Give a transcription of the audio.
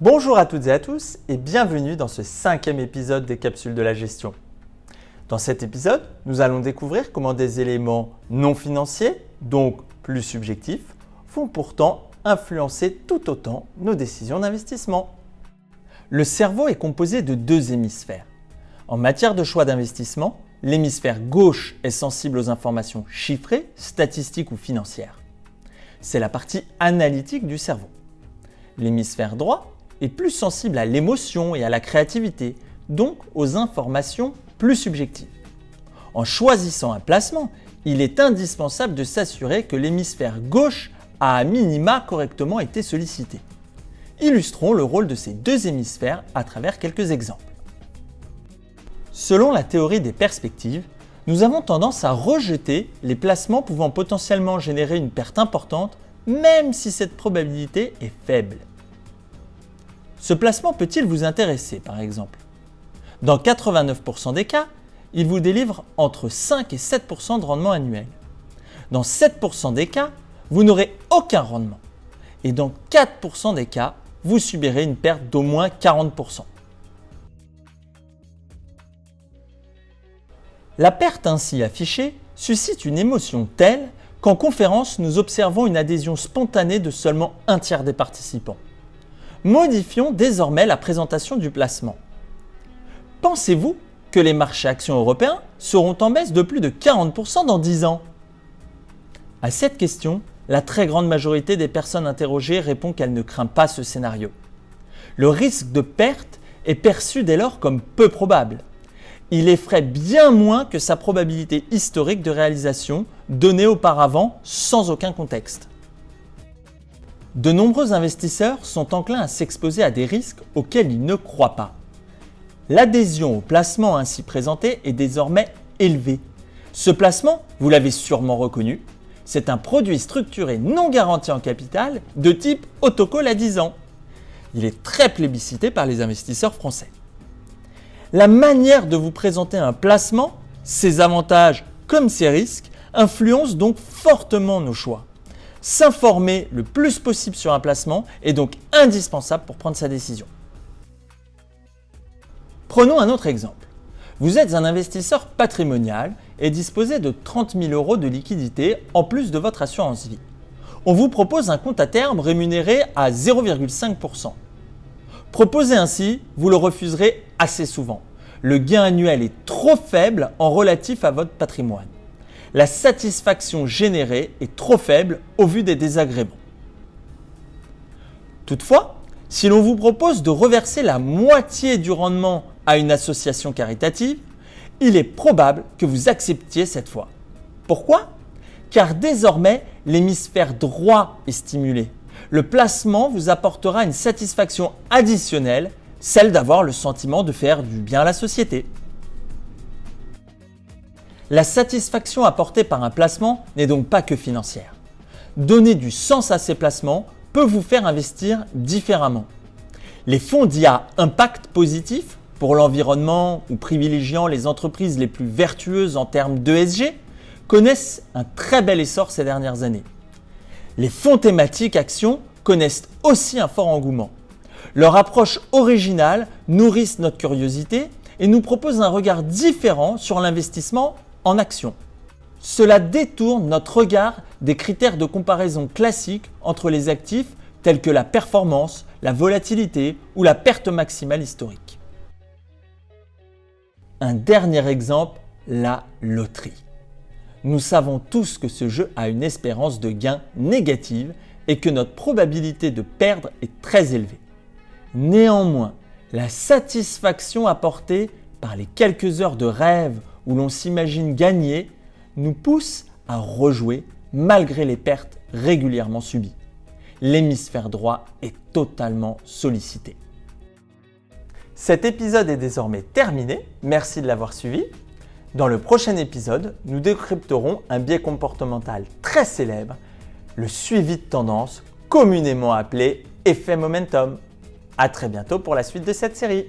Bonjour à toutes et à tous et bienvenue dans ce 5e épisode des Capsules de la gestion. Dans cet épisode, nous allons découvrir comment des éléments non financiers, donc plus subjectifs, vont pourtant influencer tout autant nos décisions d'investissement. Le cerveau est composé de deux hémisphères. En matière de choix d'investissement, l'hémisphère gauche est sensible aux informations chiffrées, statistiques ou financières. C'est la partie analytique du cerveau. L'hémisphère droit est plus sensible à l'émotion et à la créativité, donc aux informations plus subjectives. En choisissant un placement, il est indispensable de s'assurer que l'hémisphère gauche a à minima correctement été sollicité. Illustrons le rôle de ces deux hémisphères à travers quelques exemples. Selon la théorie des perspectives, nous avons tendance à rejeter les placements pouvant potentiellement générer une perte importante, même si cette probabilité est faible. Ce placement peut-il vous intéresser, par exemple? Dans 89% des cas, il vous délivre entre 5 et 7% de rendement annuel. Dans 7% des cas, vous n'aurez aucun rendement. Et dans 4% des cas, vous subirez une perte d'au moins 40%. La perte ainsi affichée suscite une émotion telle qu'en conférence, nous observons une adhésion spontanée de seulement un tiers des participants. Modifions désormais la présentation du placement. Pensez-vous que les marchés actions européens seront en baisse de plus de 40% dans 10 ans? À cette question, la très grande majorité des personnes interrogées répond qu'elle ne craint pas ce scénario. Le risque de perte est perçu dès lors comme peu probable. Il effraie bien moins que sa probabilité historique de réalisation donnée auparavant sans aucun contexte. De nombreux investisseurs sont enclins à s'exposer à des risques auxquels ils ne croient pas. L'adhésion au placement ainsi présenté est désormais élevée. Ce placement, vous l'avez sûrement reconnu, c'est un produit structuré non garanti en capital de type autocall à 10 ans. Il est très plébiscité par les investisseurs français. La manière de vous présenter un placement, ses avantages comme ses risques, influence donc fortement nos choix. S'informer le plus possible sur un placement est donc indispensable pour prendre sa décision. Prenons un autre exemple. Vous êtes un investisseur patrimonial et disposez de 30 000 € de liquidité en plus de votre assurance vie. On vous propose un compte à terme rémunéré à 0,5%. Proposé ainsi, vous le refuserez assez souvent. Le gain annuel est trop faible en relatif à votre patrimoine. La satisfaction générée est trop faible au vu des désagréments. Toutefois, si l'on vous propose de reverser la moitié du rendement à une association caritative, il est probable que vous acceptiez cette fois. Pourquoi? Car désormais, l'hémisphère droit est stimulé. Le placement vous apportera une satisfaction additionnelle, celle d'avoir le sentiment de faire du bien à la société. La satisfaction apportée par un placement n'est donc pas que financière. Donner du sens à ces placements peut vous faire investir différemment. Les fonds dits à impact positif pour l'environnement ou privilégiant les entreprises les plus vertueuses en termes d'ESG connaissent un très bel essor ces dernières années. Les fonds thématiques actions connaissent aussi un fort engouement. Leur approche originale nourrit notre curiosité et nous propose un regard différent sur l'investissement en actions. Cela détourne notre regard des critères de comparaison classiques entre les actifs tels que la performance, la volatilité ou la perte maximale historique. Un dernier exemple, la loterie. Nous savons tous que ce jeu a une espérance de gain négative et que notre probabilité de perdre est très élevée. Néanmoins, la satisfaction apportée par les quelques heures de rêve où l'on s'imagine gagner nous pousse à rejouer malgré les pertes régulièrement subies. L'hémisphère droit est totalement sollicité. Cet épisode est désormais terminé, merci de l'avoir suivi. Dans le prochain épisode, nous décrypterons un biais comportemental très célèbre, le suivi de tendance, communément appelé effet momentum. À très bientôt pour la suite de cette série.